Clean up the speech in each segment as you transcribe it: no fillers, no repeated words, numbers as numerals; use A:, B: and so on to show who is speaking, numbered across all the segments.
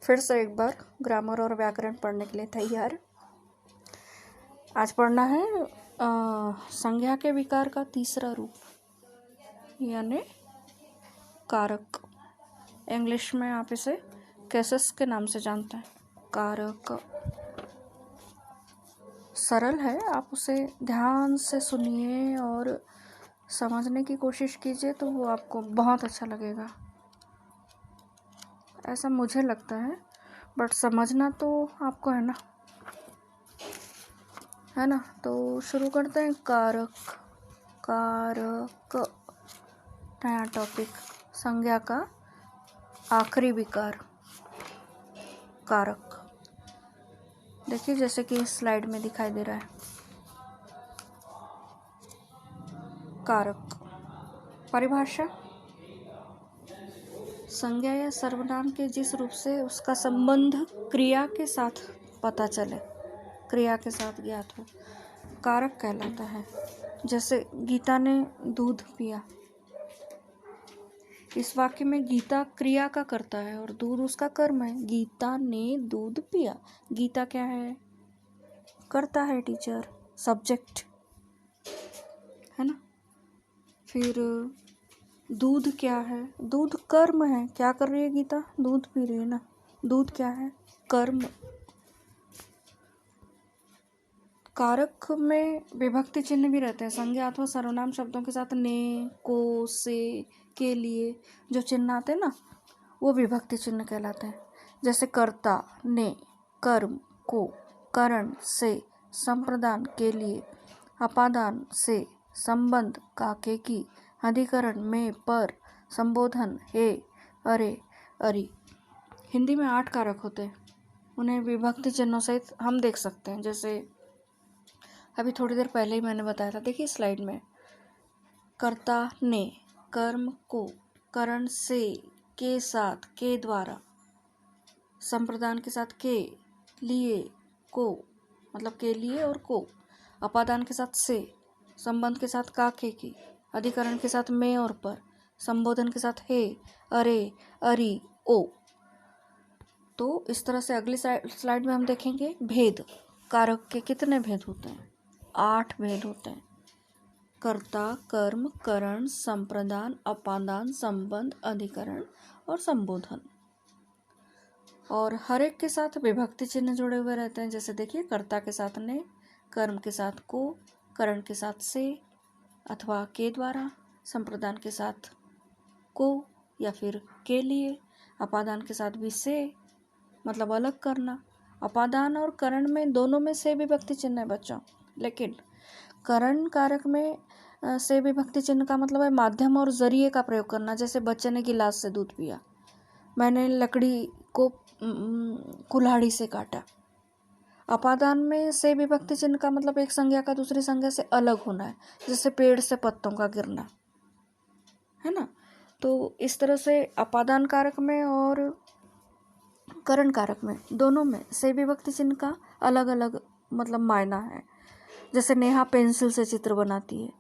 A: फिर से एक बार ग्रामर और व्याकरण पढ़ने के लिए तैयार। आज पढ़ना है संज्ञा के विकार का तीसरा रूप यानी कारक। इंग्लिश में आप इसे केसेस के नाम से जानते हैं। कारक सरल है, आप उसे ध्यान से सुनिए और समझने की कोशिश कीजिए तो वो आपको बहुत अच्छा लगेगा, ऐसा मुझे लगता है। बट समझना तो आपको है ना। तो शुरू करते हैं। कारक नया टॉपिक। संज्ञा का आखिरी विकार कारक। देखिए जैसे कि इस स्लाइड में दिखाई दे रहा है। कारक परिभाषा: संज्ञा या सर्वनाम के जिस रूप से उसका संबंध क्रिया के साथ पता चले, क्रिया के साथ ज्ञात हो, कारक कहलाता है। जैसे गीता ने दूध पिया। इस वाक्य में गीता क्रिया का करता है और दूध उसका कर्म है। गीता ने दूध पिया। गीता क्या है? करता है, टीचर, सब्जेक्ट है ना। फिर दूध क्या है? दूध कर्म है। क्या कर रही है गीता? दूध पी रही है ना। दूध क्या है? कर्म। कारक में विभक्ति चिन्ह भी रहते हैं। संज्ञा अथवा सर्वनाम शब्दों के साथ ने, को, से, के लिए जो चिन्ह आते हैं ना, वो विभक्ति चिन्ह कहलाते हैं। जैसे कर्ता, ने, कर्म, को, करण, से, संप्रदान, के लिए, अपादान, से, संबंध, काके की, अधिकरण, में, पर, संबोधन, हे, अरे, अरि। हिंदी में 8 कारक होते हैं। उन्हें विभक्ति चिन्हों सहित हम देख सकते हैं। जैसे अभी थोड़ी देर पहले ही मैंने बताया था, देखिए स्लाइड में। कर्ता ने, कर्म को, करण से, के साथ, के द्वारा, संप्रदान के साथ, के लिए, को, मतलब के लिए और को, अपादान के साथ, से, संबंध के साथ, काके की, अधिकरण के साथ, में और पर, संबोधन के साथ, हे, अरे, अरि, ओ। तो इस तरह से अगली स्लाइड में हम देखेंगे भेद। कारक के कितने भेद होते हैं? 8 भेद होते हैं। कर्ता, कर्म, करण, संप्रदान, अपादान, संबंध, अधिकरण और संबोधन। और हर एक के साथ विभक्ति चिन्ह जुड़े हुए रहते हैं। जैसे देखिए, कर्ता के साथ ने, कर्म के साथ को, करण के साथ से अथवा के द्वारा, संप्रदान के साथ को या फिर के लिए, अपादान के साथ भी से, मतलब अलग करना। अपादान और करण में दोनों में से विभक्ति चिन्ह है बच्चों, लेकिन करण कारक में से विभक्ति चिन्ह का मतलब है माध्यम और जरिए का प्रयोग करना। जैसे बच्चे ने गिलास से दूध पिया, मैंने लकड़ी को कुल्हाड़ी से काटा। अपादान में से विभक्ति चिन्ह का मतलब एक संज्ञा का दूसरी संज्ञा से अलग होना है, जैसे पेड़ से पत्तों का गिरना, है ना। तो इस तरह से अपादान कारक में और करण कारक में दोनों में से विभक्ति चिन्ह का अलग अलग मतलब मायना है। जैसे नेहा पेंसिल से चित्र बनाती है,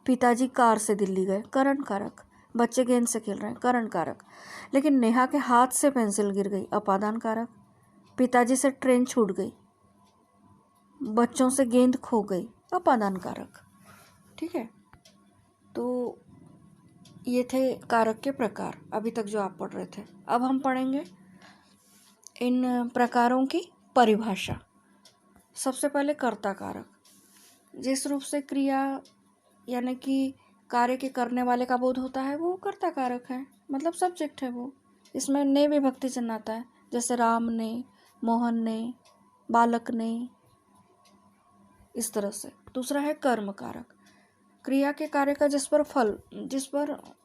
A: पिताजी कार से दिल्ली गए, करण कारक। बच्चे गेंद से खेल रहे हैं, करण कारक। लेकिन नेहा के हाथ से पेंसिल गिर गई, अपादान कारक। पिताजी से ट्रेन छूट गई, बच्चों से गेंद खो गई, अपादान कारक। ठीक है, तो ये थे कारक के प्रकार अभी तक जो आप पढ़ रहे थे। अब हम पढ़ेंगे इन प्रकारों की परिभाषा। सबसे पहले कर्ता कारक। जिस रूप से क्रिया यानी कि कार्य के करने वाले का बोध होता है वो कर्ता कारक है, मतलब सब्जेक्ट है वो। इसमें ने विभक्ति चिन्ह आता है, जैसे राम ने, मोहन ने, बालक ने, इस तरह से। दूसरा है कर्म कारक। क्रिया के कार्य का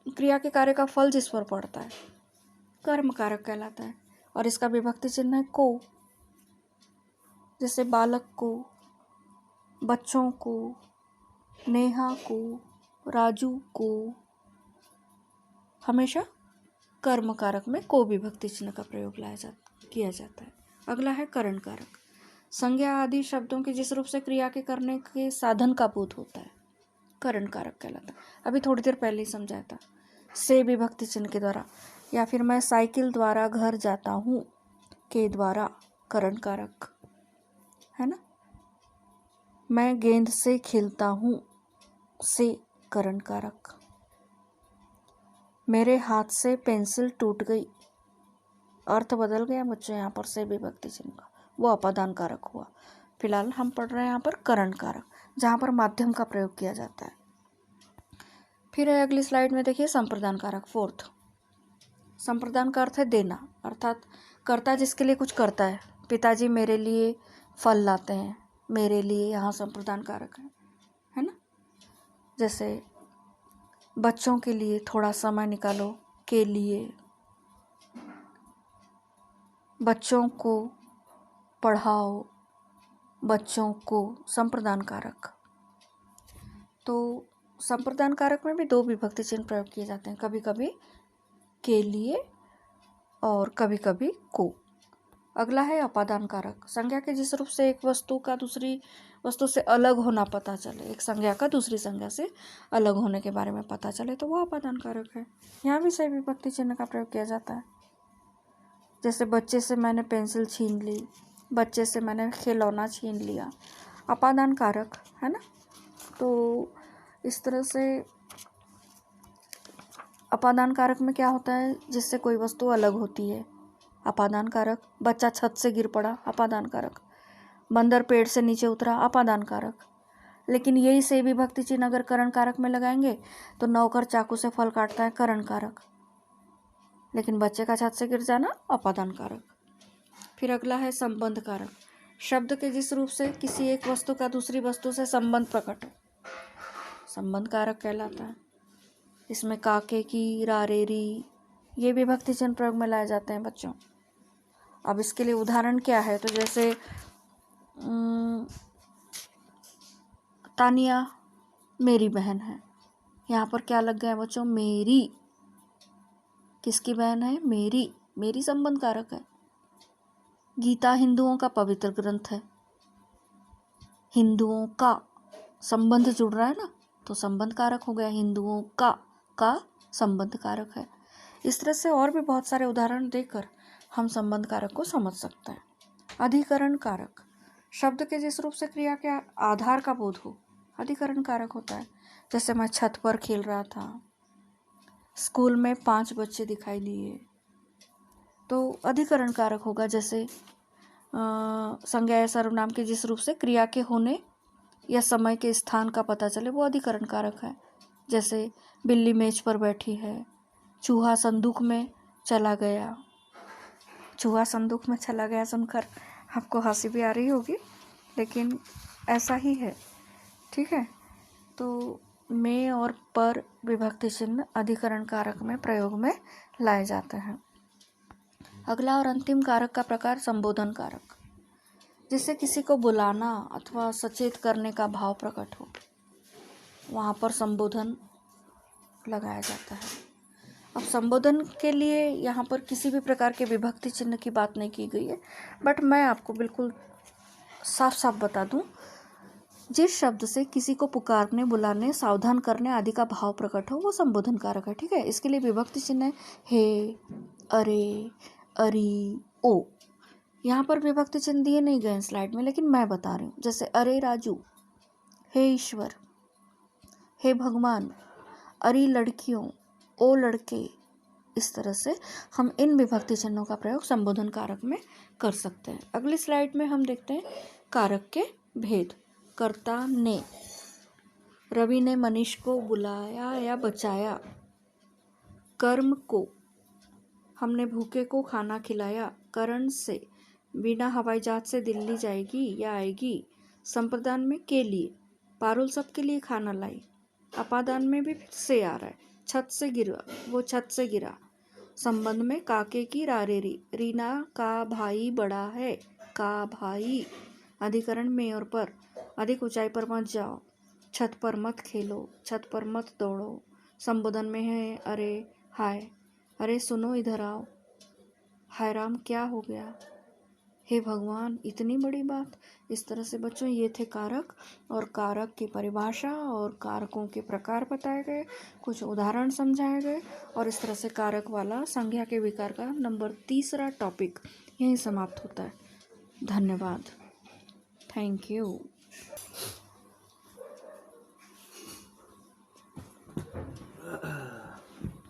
A: क्रिया के कार्य का फल जिस पर पड़ता है, कर्म कारक कहलाता है। और इसका विभक्ति चिन्ह है को। जैसे बालक को, बच्चों को, नेहा को, राजू को, हमेशा कर्म कारक में को विभक्ति चिन्ह का प्रयोग किया जाता है। अगला है करण कारक। संज्ञा आदि शब्दों के जिस रूप से क्रिया के करने के साधन का बोध होता है, करण कारक कहलाता है। अभी थोड़ी देर पहले ही समझाया था, से विभक्ति चिन्ह के द्वारा। या फिर मैं साइकिल द्वारा घर जाता हूँ, के द्वारा करण कारक है ना। मैं गेंद से खेलता हूँ से करण कारक। मेरे हाथ से पेंसिल टूट गई, अर्थ बदल गया बच्चों यहाँ पर से विभक्ति चिन्ह का, वो अपादान कारक हुआ। फिलहाल हम पढ़ रहे हैं यहाँ पर करण कारक, जहाँ पर माध्यम का प्रयोग किया जाता है। फिर है अगली स्लाइड में देखिए संप्रदान कारक, फोर्थ। संप्रदान का अर्थ है देना, अर्थात कर्ता जिसके लिए कुछ करता है। पिताजी मेरे लिए फल लाते हैं, मेरे लिए यहाँ संप्रदान कारक है ना। जैसे बच्चों के लिए थोड़ा समय निकालो, के लिए, बच्चों को पढ़ाओ, बच्चों को, संप्रदान कारक। तो संप्रदान कारक में भी दो विभक्ति चिन्ह प्रयोग किए जाते हैं, कभी कभी के लिए और कभी कभी को। अगला है अपादान कारक, संज्ञा के जिस रूप से एक वस्तु का दूसरी वस्तु से अलग होना पता चले, एक संज्ञा का दूसरी संज्ञा से अलग होने के बारे में पता चले, तो वो अपादान कारक है। यहाँ भी सही विभक्ति चिन्ह का प्रयोग किया जाता है। जैसे बच्चे से मैंने पेंसिल छीन ली, बच्चे से मैंने खिलौना छीन लिया, अपादान कारक है ना। तो इस तरह से अपादान कारक में क्या होता है, जिससे कोई वस्तु अलग होती है, अपादान कारक। बच्चा छत से गिर पड़ा, अपादान कारक। बंदर पेड़ से नीचे उतरा, अपादान कारक। लेकिन यही से विभक्ति चिन्ह अगर करण कारक में लगाएंगे तो नौकर चाकू से फल काटता है, करण कारक। लेकिन बच्चे का छत से गिर जाना, अपादान कारक। फिर अगला है संबंध कारक, शब्द के जिस रूप से किसी एक वस्तु का दूसरी वस्तु से संबंध प्रकट हो, संबंध कारक कहलाता है। इसमें काके की, रारेरी, ये विभक्ति चिन्ह प्रयोग में लाए जाते हैं बच्चों। अब इसके लिए उदाहरण क्या है, तो जैसे तानिया मेरी बहन है, यहाँ पर क्या लग गया बच्चों, मेरी। किसकी बहन है, मेरी, मेरी संबंध कारक है। गीता हिंदुओं का पवित्र ग्रंथ है, हिंदुओं का संबंध जुड़ रहा है ना, तो संबंध कारक हो गया, हिंदुओं का संबंध कारक है। इस तरह से और भी बहुत सारे उदाहरण देकर हम संबंध कारक को समझ सकते हैं। अधिकरण कारक, शब्द के जिस रूप से क्रिया के आधार का बोध हो, अधिकरण कारक होता है। जैसे मैं छत पर खेल रहा था, स्कूल में 5 बच्चे दिखाई दिए, तो अधिकरण कारक होगा। जैसे संज्ञा या सर्वनाम के जिस रूप से क्रिया के होने या समय के स्थान का पता चले, वो अधिकरण कारक है। जैसे बिल्ली मेज पर बैठी है, चूहा संदूक में चला गया। चूहा संदूक में चला गया सुनकर आपको हंसी भी आ रही होगी, लेकिन ऐसा ही है, ठीक है। तो में और पर विभक्ति चिन्ह अधिकरण कारक में प्रयोग में लाए जाते हैं। अगला और अंतिम कारक का प्रकार संबोधन कारक, जिससे किसी को बुलाना अथवा सचेत करने का भाव प्रकट हो, वहाँ पर संबोधन लगाया जाता है। अब संबोधन के लिए यहाँ पर किसी भी प्रकार के विभक्ति चिन्ह की बात नहीं की गई है, बट मैं आपको बिल्कुल साफ साफ बता दूं, जिस शब्द से किसी को पुकारने, बुलाने, सावधान करने आदि का भाव प्रकट हो, वो संबोधन कारक है, ठीक है। इसके लिए विभक्ति चिन्ह है हे, अरे, अरी, ओ। यहाँ पर विभक्ति चिन्ह दिए नहीं गए स्लाइड में, लेकिन मैं बता रही हूँ। जैसे अरे राजू, हे ईश्वर, हे भगवान, अरे लड़कियों, ओ लड़के। इस तरह से हम इन विभक्ति चिन्हों का प्रयोग संबोधन कारक में कर सकते हैं। अगली स्लाइड में हम देखते हैं कारक के भेद। कर्ता ने, रवि ने मनीष को बुलाया या बचाया। कर्म को, हमने भूखे को खाना खिलाया। करण से, बिना हवाई जहाज से दिल्ली जाएगी या आएगी। संप्रदान में के लिए, पारुल सबके लिए खाना लाई। अपादान में भी से आ रहा है, छत से गिरा, वो छत से गिरा। संबंध में काके की रारेरी, रीना का भाई बड़ा है, का भाई। अधिकरण में और पर, अधिक ऊंचाई पर मत जाओ, छत पर मत खेलो, छत पर मत दौड़ो। संबोधन में है अरे, हाय, अरे सुनो इधर आओ, हाय राम क्या हो गया। हे भगवान, इतनी बड़ी बात। इस तरह से बच्चों ये थे कारक, और कारक की परिभाषा और कारकों के प्रकार बताए गए, कुछ उदाहरण समझाए गए, और इस तरह से कारक वाला संज्ञा के विकार का नंबर 3 टॉपिक यहीं समाप्त होता है। धन्यवाद। Thank you.